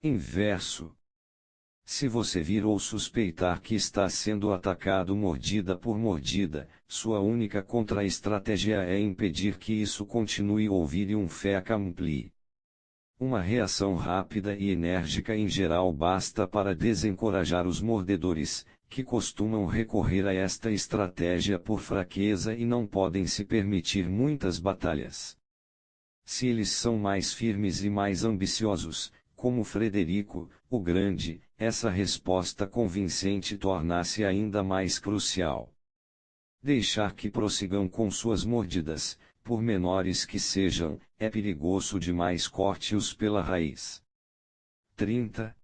Inverso. Se você vir ou suspeitar que está sendo atacado mordida por mordida, sua única contra-estratégia é impedir que isso continue ou vire um fait accompli. Uma reação rápida e enérgica em geral basta para desencorajar os mordedores, que costumam recorrer a esta estratégia por fraqueza e não podem se permitir muitas batalhas. Se eles são mais firmes e mais ambiciosos, como Frederico, o Grande, essa resposta convincente torna-se ainda mais crucial. Deixar que prossigam com suas mordidas, por menores que sejam, é perigoso demais, corte-os pela raiz. 30.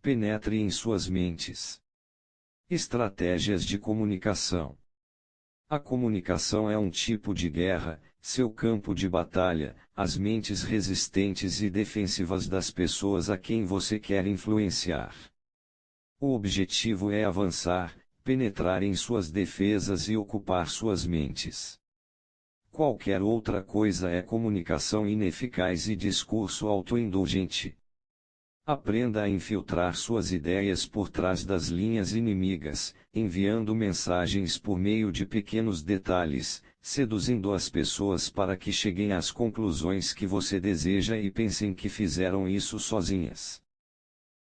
Penetre em suas mentes. Estratégias de comunicação. A comunicação é um tipo de guerra, seu campo de batalha, as mentes resistentes e defensivas das pessoas a quem você quer influenciar. O objetivo é avançar, penetrar em suas defesas e ocupar suas mentes. Qualquer outra coisa é comunicação ineficaz e discurso autoindulgente. Aprenda a infiltrar suas ideias por trás das linhas inimigas, enviando mensagens por meio de pequenos detalhes, seduzindo as pessoas para que cheguem às conclusões que você deseja e pensem que fizeram isso sozinhas.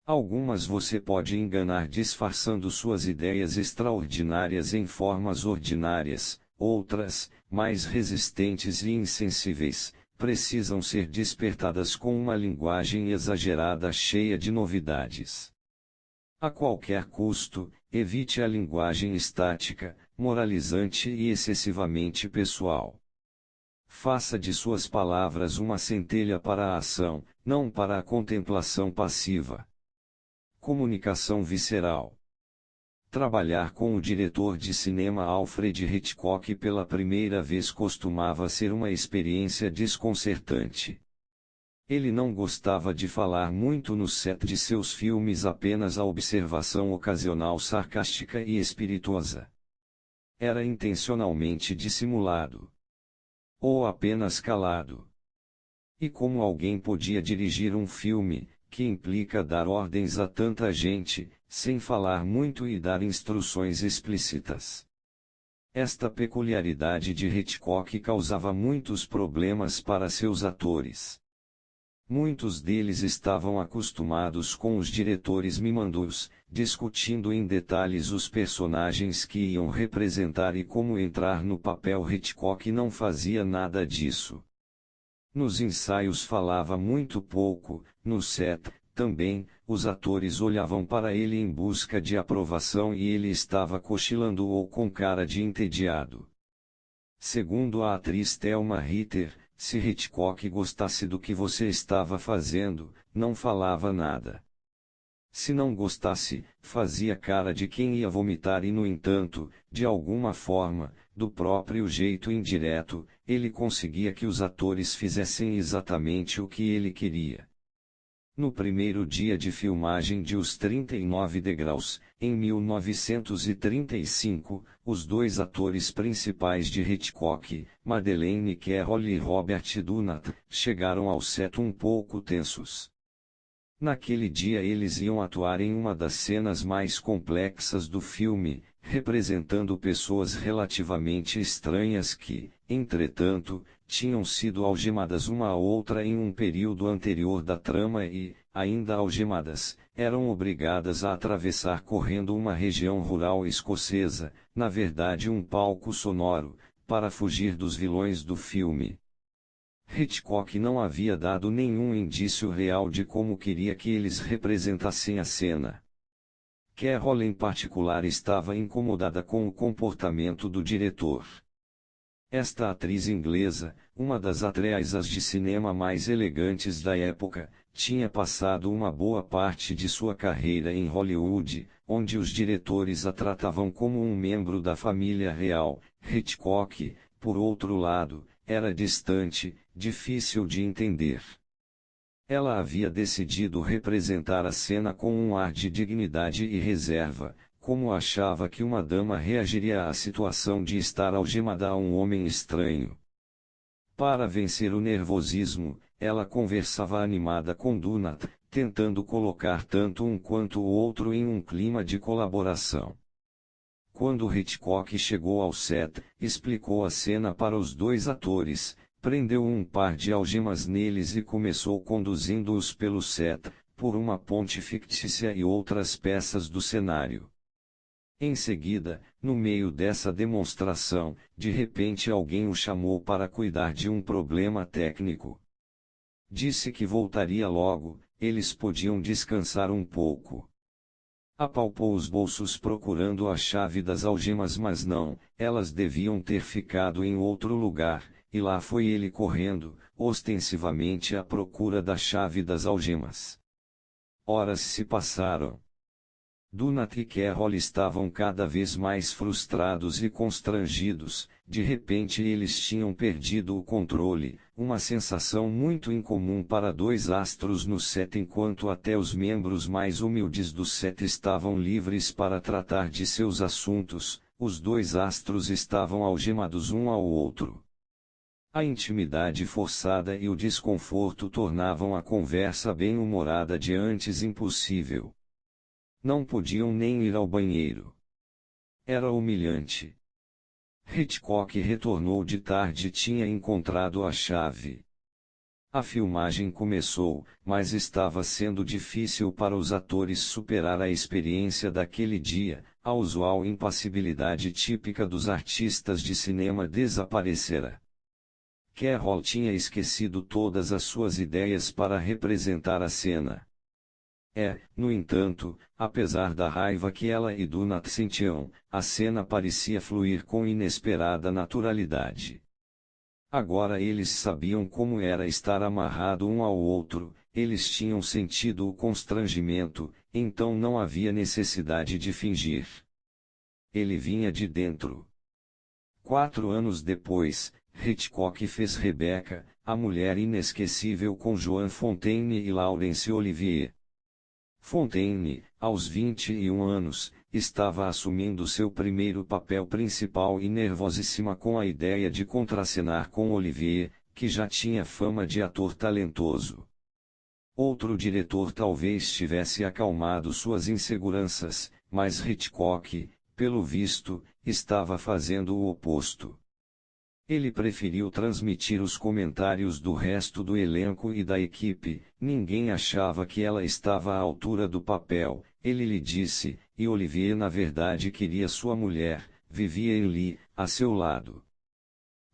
Algumas você pode enganar disfarçando suas ideias extraordinárias em formas ordinárias, outras, mais resistentes e insensíveis, precisam ser despertadas com uma linguagem exagerada cheia de novidades. A qualquer custo, evite a linguagem estática, moralizante e excessivamente pessoal. Faça de suas palavras uma centelha para a ação, não para a contemplação passiva. Comunicação visceral. Trabalhar com o diretor de cinema Alfred Hitchcock pela primeira vez costumava ser uma experiência desconcertante. Ele não gostava de falar muito no set de seus filmes, apenas a observação ocasional sarcástica e espirituosa. Era intencionalmente dissimulado. Ou apenas calado. E como alguém podia dirigir um filme, que implica dar ordens a tanta gente, sem falar muito e dar instruções explícitas? Esta peculiaridade de Hitchcock causava muitos problemas para seus atores. Muitos deles estavam acostumados com os diretores mimandus, discutindo em detalhes os personagens que iam representar e como entrar no papel. Hitchcock não fazia nada disso. Nos ensaios falava muito pouco, no set, também, os atores olhavam para ele em busca de aprovação e ele estava cochilando ou com cara de entediado. Segundo a atriz Thelma Ritter, se Hitchcock gostasse do que você estava fazendo, não falava nada. Se não gostasse, fazia cara de quem ia vomitar e, no entanto, de alguma forma, do próprio jeito indireto, ele conseguia que os atores fizessem exatamente o que ele queria. No primeiro dia de filmagem de Os 39 Degraus, em 1935, os dois atores principais de Hitchcock, Madeleine Carroll e Robert Dunant, chegaram ao set um pouco tensos. Naquele dia eles iam atuar em uma das cenas mais complexas do filme, representando pessoas relativamente estranhas que, entretanto, tinham sido algemadas uma a outra em um período anterior da trama e, ainda algemadas, eram obrigadas a atravessar correndo uma região rural escocesa, na verdade um palco sonoro, para fugir dos vilões do filme. Hitchcock não havia dado nenhum indício real de como queria que eles representassem a cena. Carroll em particular estava incomodada com o comportamento do diretor. Esta atriz inglesa, uma das atrizes de cinema mais elegantes da época, tinha passado uma boa parte de sua carreira em Hollywood, onde os diretores a tratavam como um membro da família real. Hitchcock, por outro lado, era distante, difícil de entender. Ela havia decidido representar a cena com um ar de dignidade e reserva, como achava que uma dama reagiria à situação de estar algemada a um homem estranho. Para vencer o nervosismo, ela conversava animada com Dunant, tentando colocar tanto um quanto o outro em um clima de colaboração. Quando Hitchcock chegou ao set, explicou a cena para os dois atores, prendeu um par de algemas neles e começou conduzindo-os pelo set, por uma ponte fictícia e outras peças do cenário. Em seguida, no meio dessa demonstração, de repente alguém o chamou para cuidar de um problema técnico. Disse que voltaria logo, eles podiam descansar um pouco. Apalpou os bolsos procurando a chave das algemas, mas não, elas deviam ter ficado em outro lugar, e lá foi ele correndo, ostensivamente à procura da chave das algemas. Horas se passaram. Donat e Carroll estavam cada vez mais frustrados e constrangidos, de repente eles tinham perdido o controle, uma sensação muito incomum para dois astros no set, enquanto até os membros mais humildes do set estavam livres para tratar de seus assuntos, os dois astros estavam algemados um ao outro. A intimidade forçada e o desconforto tornavam a conversa bem-humorada de antes impossível. Não podiam nem ir ao banheiro. Era humilhante. Hitchcock retornou de tarde e tinha encontrado a chave. A filmagem começou, mas estava sendo difícil para os atores superar a experiência daquele dia, a usual impassibilidade típica dos artistas de cinema desaparecera. Carroll tinha esquecido todas as suas ideias para representar a cena. No entanto, apesar da raiva que ela e Donat sentiam, a cena parecia fluir com inesperada naturalidade. Agora eles sabiam como era estar amarrado um ao outro, eles tinham sentido o constrangimento, então não havia necessidade de fingir. Ele vinha de dentro. 4 anos depois, Hitchcock fez Rebecca, a mulher inesquecível, com Joan Fontaine e Laurence Olivier. Fontaine, aos 21 anos, estava assumindo seu primeiro papel principal e nervosíssima com a ideia de contracenar com Olivier, que já tinha fama de ator talentoso. Outro diretor talvez tivesse acalmado suas inseguranças, mas Hitchcock, pelo visto, estava fazendo o oposto. Ele preferiu transmitir os comentários do resto do elenco e da equipe. Ninguém achava que ela estava à altura do papel, ele lhe disse, e Olivier na verdade queria sua mulher, Vivien Leigh, a seu lado.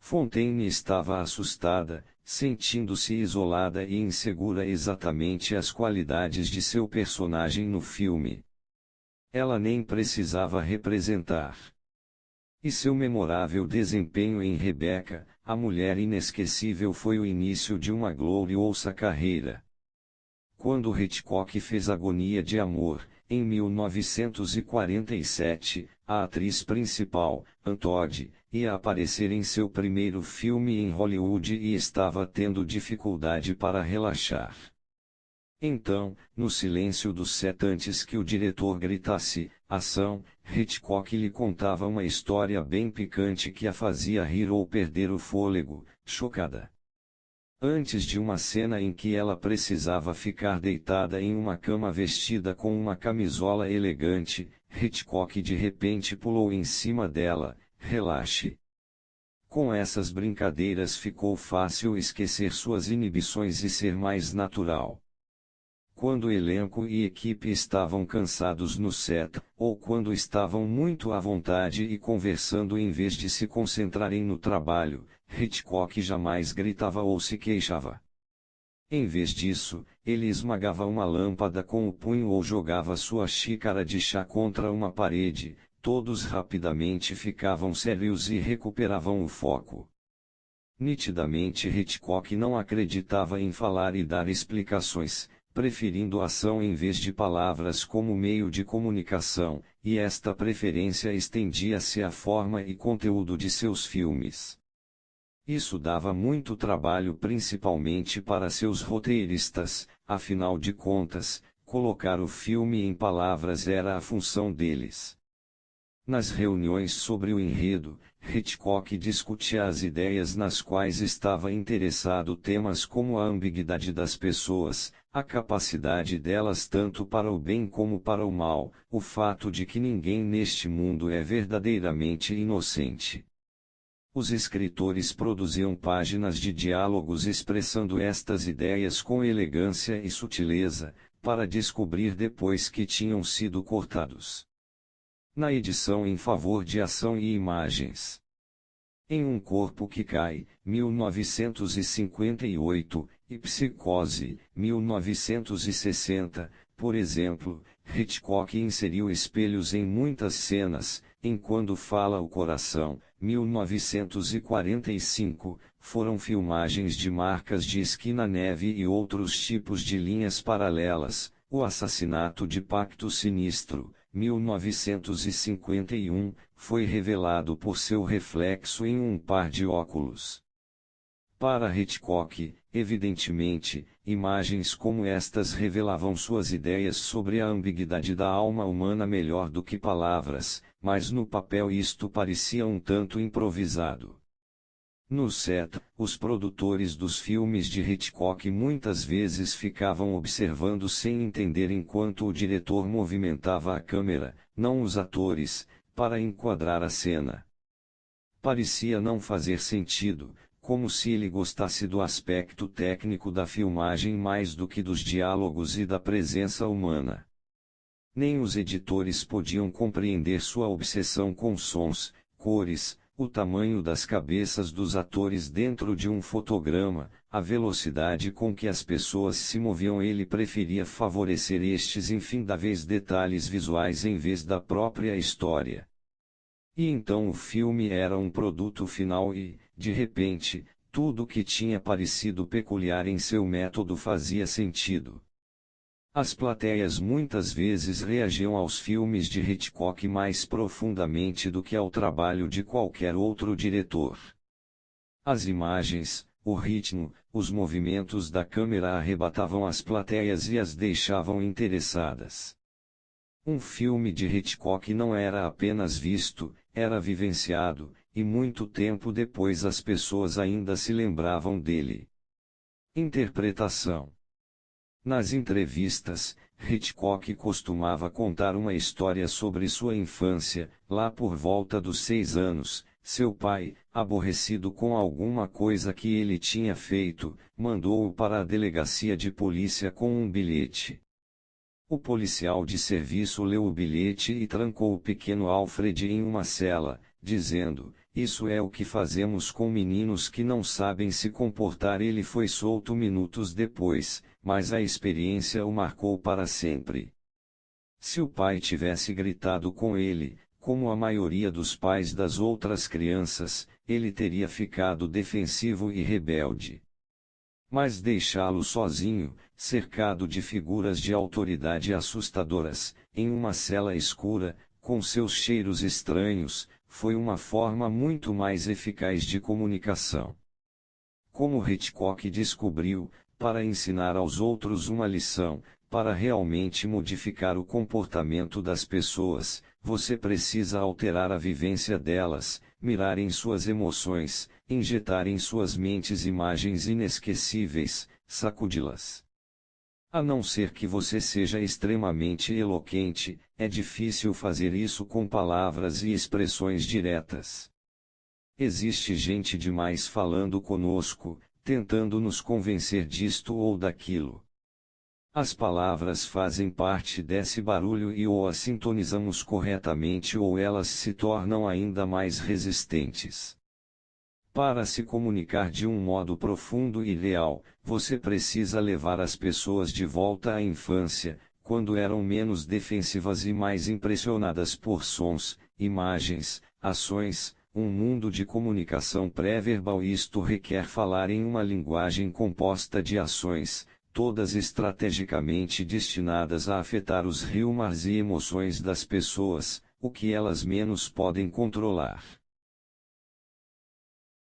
Fontaine estava assustada, sentindo-se isolada e insegura, exatamente as qualidades de seu personagem no filme. Ela nem precisava representar. E seu memorável desempenho em Rebecca, a mulher inesquecível, foi o início de uma gloriosa carreira. Quando Hitchcock fez Agonia de Amor, em 1947, a atriz principal, Ann Todd, ia aparecer em seu primeiro filme em Hollywood e estava tendo dificuldade para relaxar. Então, no silêncio do set, antes que o diretor gritasse "ação", Hitchcock lhe contava uma história bem picante que a fazia rir ou perder o fôlego, chocada. Antes de uma cena em que ela precisava ficar deitada em uma cama vestida com uma camisola elegante, Hitchcock de repente pulou em cima dela: "Relaxe." Com essas brincadeiras ficou fácil esquecer suas inibições e ser mais natural. Quando o elenco e equipe estavam cansados no set, ou quando estavam muito à vontade e conversando em vez de se concentrarem no trabalho, Hitchcock jamais gritava ou se queixava. Em vez disso, ele esmagava uma lâmpada com o punho ou jogava sua xícara de chá contra uma parede. Todos rapidamente ficavam sérios e recuperavam o foco. Nitidamente Hitchcock não acreditava em falar e dar explicações, preferindo ação em vez de palavras como meio de comunicação, e esta preferência estendia-se à forma e conteúdo de seus filmes. Isso dava muito trabalho principalmente para seus roteiristas, afinal de contas, colocar o filme em palavras era a função deles. Nas reuniões sobre o enredo, Hitchcock discutia as ideias nas quais estava interessado, temas como a ambiguidade das pessoas, a capacidade delas tanto para o bem como para o mal, o fato de que ninguém neste mundo é verdadeiramente inocente. Os escritores produziam páginas de diálogos expressando estas ideias com elegância e sutileza, para descobrir depois que tinham sido cortados. Na edição em favor de ação e imagens. Em Um Corpo que Cai, 1958, e Psicose, 1960, por exemplo, Hitchcock inseriu espelhos em muitas cenas, em Quando Fala o Coração, 1945, foram filmagens de marcas de esqui na neve e outros tipos de linhas paralelas. O Assassinato de Pacto Sinistro, 1951, foi revelado por seu reflexo em um par de óculos. Para Hitchcock, evidentemente, imagens como estas revelavam suas ideias sobre a ambiguidade da alma humana melhor do que palavras, mas no papel isto parecia um tanto improvisado. No set, os produtores dos filmes de Hitchcock muitas vezes ficavam observando sem entender enquanto o diretor movimentava a câmera, não os atores, para enquadrar a cena. Parecia não fazer sentido, como se ele gostasse do aspecto técnico da filmagem mais do que dos diálogos e da presença humana. Nem os editores podiam compreender sua obsessão com sons, cores, o tamanho das cabeças dos atores dentro de um fotograma, a velocidade com que as pessoas se moviam. Ele preferia favorecer estes infindáveis detalhes visuais em vez da própria história. E então o filme era um produto final e, de repente, tudo que tinha parecido peculiar em seu método fazia sentido. As plateias muitas vezes reagiam aos filmes de Hitchcock mais profundamente do que ao trabalho de qualquer outro diretor. As imagens, o ritmo, os movimentos da câmera arrebatavam as plateias e as deixavam interessadas. Um filme de Hitchcock não era apenas visto, era vivenciado, e muito tempo depois as pessoas ainda se lembravam dele. Interpretação. Nas entrevistas, Hitchcock costumava contar uma história sobre sua infância. Lá por volta dos 6 anos, seu pai, aborrecido com alguma coisa que ele tinha feito, mandou-o para a delegacia de polícia com um bilhete. O policial de serviço leu o bilhete e trancou o pequeno Alfred em uma cela, dizendo: "Isso é o que fazemos com meninos que não sabem se comportar." Ele foi solto minutos depois, mas a experiência o marcou para sempre. Se o pai tivesse gritado com ele, como a maioria dos pais das outras crianças, ele teria ficado defensivo e rebelde. Mas deixá-lo sozinho, cercado de figuras de autoridade assustadoras, em uma cela escura, com seus cheiros estranhos, foi uma forma muito mais eficaz de comunicação. Como Hitchcock descobriu, para ensinar aos outros uma lição, para realmente modificar o comportamento das pessoas, você precisa alterar a vivência delas, mirar em suas emoções, injetar em suas mentes imagens inesquecíveis, sacudi-las. A não ser que você seja extremamente eloquente, é difícil fazer isso com palavras e expressões diretas. Existe gente demais falando conosco, tentando nos convencer disto ou daquilo. As palavras fazem parte desse barulho e ou as sintonizamos corretamente ou elas se tornam ainda mais resistentes. Para se comunicar de um modo profundo e real, você precisa levar as pessoas de volta à infância, quando eram menos defensivas e mais impressionadas por sons, imagens, ações, um mundo de comunicação pré-verbal. Isto requer falar em uma linguagem composta de ações, todas estrategicamente destinadas a afetar os rumores e emoções das pessoas, o que elas menos podem controlar.